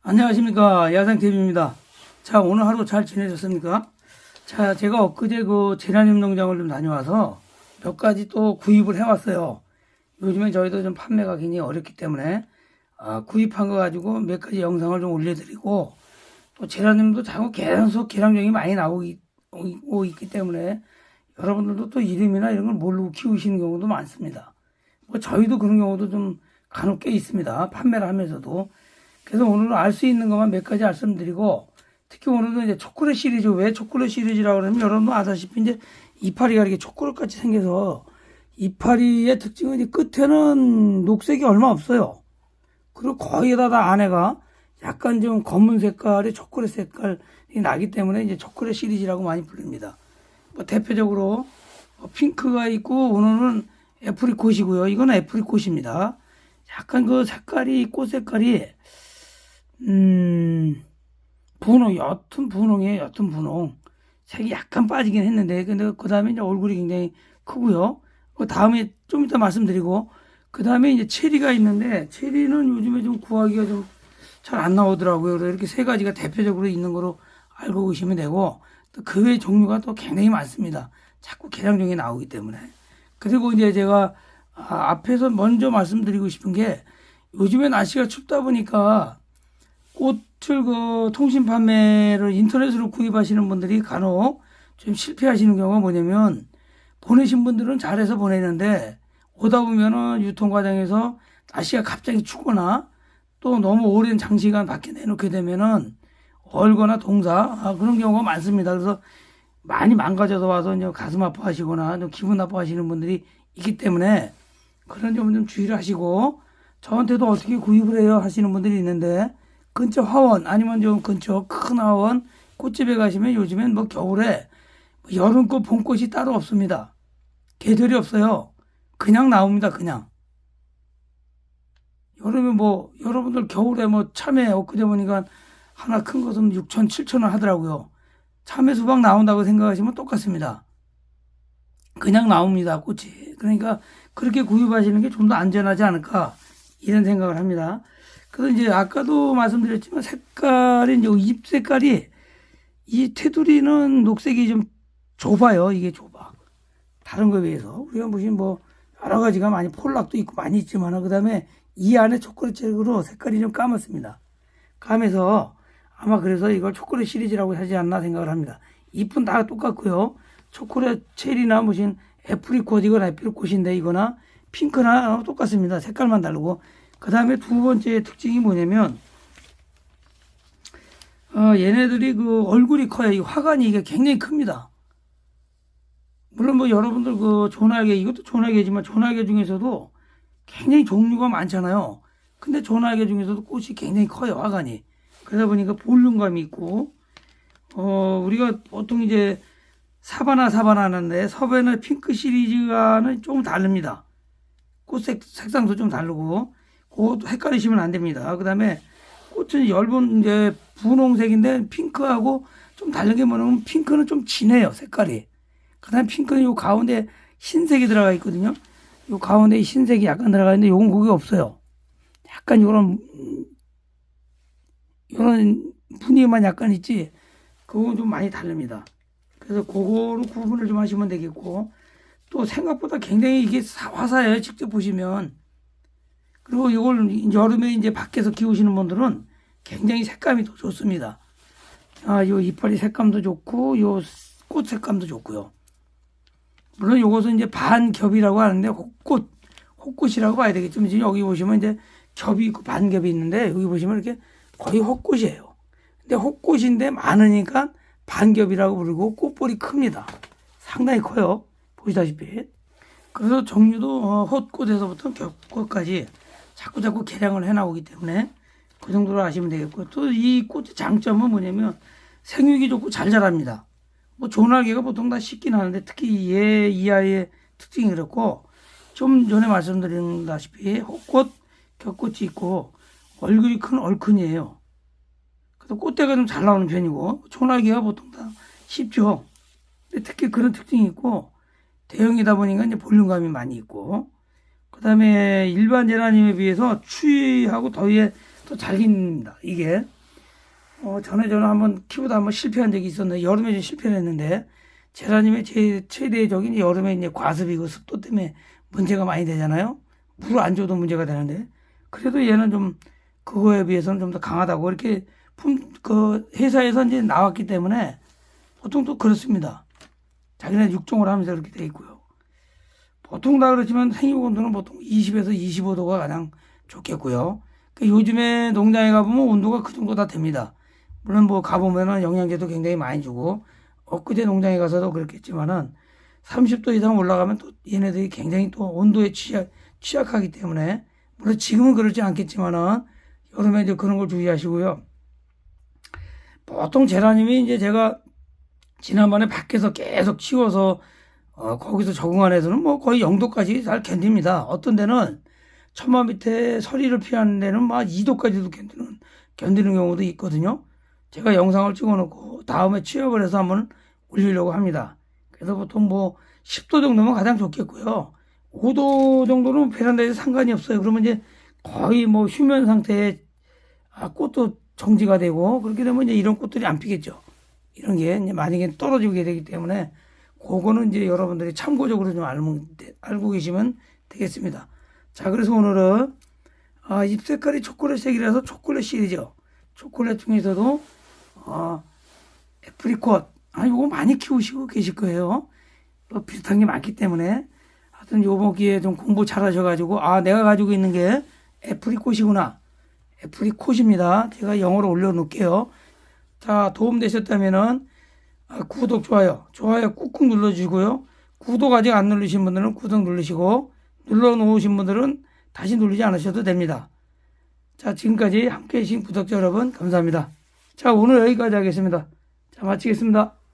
안녕하십니까. 야생TV입니다. 자, 오늘 하루 잘 지내셨습니까? 자, 제가 엊그제 그 제라늄 농장을 좀 다녀와서 몇 가지 또 구입을 해왔어요. 요즘에 저희도 좀 판매가 굉장히 어렵기 때문에 구입한 거 가지고 몇 가지 영상을 좀 올려드리고, 또 제라늄도 자꾸 계속 개량종이 많이 나오고 있기 때문에 여러분들도 또 이름이나 이런 걸 모르고 키우시는 경우도 많습니다. 뭐 저희도 그런 경우도 좀 간혹 꽤 있습니다. 판매를 하면서도. 그래서 오늘은 알 수 있는 것만 몇 가지 말씀드리고, 특히 오늘은 이제 초콜릿 시리즈, 왜 초콜릿 시리즈라고 그러면 여러분도 아다시피 이제 이파리가 이렇게 초콜릿 같이 생겨서, 이파리의 특징은 이제 끝에는 녹색이 얼마 없어요. 그리고 거의 다 안에가 약간 좀 검은 색깔의 초콜릿 색깔이 나기 때문에 이제 초콜릿 시리즈라고 많이 부릅니다. 뭐 대표적으로 핑크가 있고, 오늘은 애프리콧이고요. 이건 애프리콧입니다. 약간 그 색깔이, 꽃 색깔이 분홍, 옅은 분홍이에요. 옅은 분홍. 색이 약간 빠지긴 했는데, 근데 그 다음에 이제 얼굴이 굉장히 크고요. 그 다음에 좀 이따 말씀드리고, 그 다음에 이제 체리가 있는데, 체리는 요즘에 좀 구하기가 좀 잘 안 나오더라고요. 그래서 이렇게 세 가지가 대표적으로 있는 거로 알고 계시면 되고, 또 그 외의 종류가 또 굉장히 많습니다. 자꾸 개량종이 나오기 때문에. 그리고 이제 제가 앞에서 먼저 말씀드리고 싶은 게, 요즘에 날씨가 춥다 보니까 꽃을 그 통신 판매를 인터넷으로 구입하시는 분들이 간혹 좀 실패하시는 경우가 뭐냐면, 보내신 분들은 잘해서 보내는데 오다 보면은 유통 과정에서 날씨가 갑자기 춥거나 또 너무 오랜 장시간 밖에 내놓게 되면은 얼거나 동사 그런 경우가 많습니다. 그래서 많이 망가져서 와서 이제 가슴 아파하시거나 좀 기분 나빠하시는 분들이 있기 때문에 그런 점 좀 주의를 하시고, 저한테도 어떻게 구입을 해요 하시는 분들이 있는데, 근처 화원 아니면 좀 근처 큰 화원 꽃집에 가시면 요즘엔 뭐 겨울에 여름꽃 봄꽃이 따로 없습니다. 계절이 없어요. 그냥 나옵니다. 그냥. 여름에 뭐 여러분들 겨울에 뭐 참외 엊그제 보니까 하나 큰 것은 6천 7천 원 하더라고요. 참외 수박 나온다고 생각하시면 똑같습니다. 그냥 나옵니다. 꽃이. 그러니까 그렇게 구입하시는 게 좀 더 안전하지 않을까 이런 생각을 합니다. 그래서 이제 아까도 말씀드렸지만 색깔이 이제 잎 색깔이, 이 테두리는 녹색이 좀 좁아요. 이게 좁아. 다른 거에 비해서. 우리가 보시면 뭐 여러 가지가 많이 폴락도 있고 많이 있지만, 그 다음에 이 안에 초콜릿색으로 색깔이 좀 까맣습니다. 까매서 아마 그래서 이걸 초콜릿 시리즈라고 하지 않나 생각을 합니다. 잎은 다 똑같고요. 초콜릿 체리나 무슨 애프리콧, 이건 애프리콧인데 이거나 핑크나 똑같습니다. 색깔만 다르고. 그 다음에 두 번째 특징이 뭐냐면, 얘네들이 그 얼굴이 커요. 이 화관이 이게 굉장히 큽니다. 물론 뭐 여러분들 그 조날개, 이것도 조날개지만 조날개 중에서도 굉장히 종류가 많잖아요. 근데 조날개 중에서도 꽃이 굉장히 커요. 화관이. 그러다 보니까 볼륨감이 있고, 우리가 보통 이제 사바나 하는데, 서바나 핑크 시리즈와는 조금 다릅니다. 꽃 색상도 좀 다르고, 그것도 헷갈리시면 안 됩니다. 그 다음에 꽃은 엷은 이제 분홍색인데, 핑크하고 좀 다른 게 뭐냐면, 핑크는 좀 진해요. 색깔이. 그 다음에 핑크는 요 가운데 흰색이 들어가 있거든요. 요 가운데 흰색이 약간 들어가 있는데, 요건 그게 없어요. 약간 요런 분위기만 약간 있지, 그건 좀 많이 다릅니다. 그래서 그거로 구분을 좀 하시면 되겠고, 또 생각보다 굉장히 이게 화사해요. 직접 보시면. 그리고 이걸 여름에 이제 밖에서 키우시는 분들은 굉장히 색감이 더 좋습니다. 요 이파리 색감도 좋고, 요 꽃 색감도 좋고요. 물론 요것은 이제 반겹이라고 하는데, 혹꽃이라고 봐야 되겠지만, 지금 여기 보시면 이제 겹이 있고 반겹이 있는데, 여기 보시면 이렇게 거의 혹꽃이에요. 근데 혹꽃인데 많으니까 반겹이라고 부르고, 꽃볼이 큽니다. 상당히 커요. 보시다시피. 그래서 종류도 헛꽃에서부터 겹꽃까지 자꾸 개량을 해 나오기 때문에 그 정도로 아시면 되겠고, 또 이 꽃의 장점은 뭐냐면 생육이 좋고 잘 자랍니다. 뭐 조날개가 보통 다 씻긴 하는데, 특히 이 아이의 특징이 그렇고, 좀 전에 말씀드린다시피 혹꽃, 겹꽃이 있고 얼굴이 큰 얼큰이에요. 그래서 꽃대가 좀 잘 나오는 편이고, 조날개가 보통 다 쉽죠. 근데 특히 그런 특징이 있고, 대형이다 보니까 이제 볼륨감이 많이 있고, 그 다음에 일반 제라늄에 비해서 추위하고 더위에 더 잘 기릅니다. 이게 전에 저는 한번 키우다 한번 실패한 적이 있었는데, 여름에 좀 실패를 했는데, 제라늄의 최대의 적인 여름에 이제 과습이고 습도 때문에 문제가 많이 되잖아요. 물 안 줘도 문제가 되는데, 그래도 얘는 좀 그거에 비해서는 좀 더 강하다고 이렇게 회사에서 이제 나왔기 때문에 보통 또 그렇습니다. 자기네 육종을 하면서 그렇게 돼 있고요. 보통 다 그렇지만 생육 온도는 보통 20에서 25도가 가장 좋겠고요. 요즘에 농장에 가보면 온도가 그 정도 다 됩니다. 물론 뭐 가보면은 영양제도 굉장히 많이 주고, 엊그제 농장에 가서도 그렇겠지만은 30도 이상 올라가면 또 얘네들이 굉장히 또 온도에 취약하기 때문에, 물론 지금은 그렇지 않겠지만은 여름에 이제 그런 걸 주의하시고요. 보통 제라늄이 이제 제가 지난번에 밖에서 계속 치워서 거기서 적응한 애들은 뭐 거의 0도까지 잘 견딥니다. 어떤 데는 천막 밑에 서리를 피하는 데는 막 2도까지도 견디는 경우도 있거든요. 제가 영상을 찍어놓고 다음에 취업을 해서 한번 올리려고 합니다. 그래서 보통 뭐 10도 정도면 가장 좋겠고요. 5도 정도는 베란다에서 상관이 없어요. 그러면 이제 거의 뭐 휴면 상태에 꽃도 정지가 되고, 그렇게 되면 이제 이런 꽃들이 안 피겠죠. 이런 게 이제 만약에 떨어지게 되기 때문에 그거는 이제 여러분들이 참고적으로 좀 알고 계시면 되겠습니다. 자, 그래서 오늘은 잎 색깔이 초콜릿색이라서 초콜릿 시리즈, 초콜릿 중에서도 애프리콧, 이거 많이 키우시고 계실 거예요. 또 비슷한 게 많기 때문에 하여튼 요번 기회에 좀 공부 잘 하셔가지고, 내가 가지고 있는 게 애프리콧이구나. 애프리콧입니다. 제가 영어로 올려놓을게요. 자, 도움 되셨다면은 구독, 좋아요 꾹꾹 눌러주시고요. 구독 아직 안 누르신 분들은 구독 누르시고, 눌러놓으신 분들은 다시 누르지 않으셔도 됩니다. 자, 지금까지 함께 해주신 구독자 여러분 감사합니다. 자, 오늘 여기까지 하겠습니다. 자, 마치겠습니다.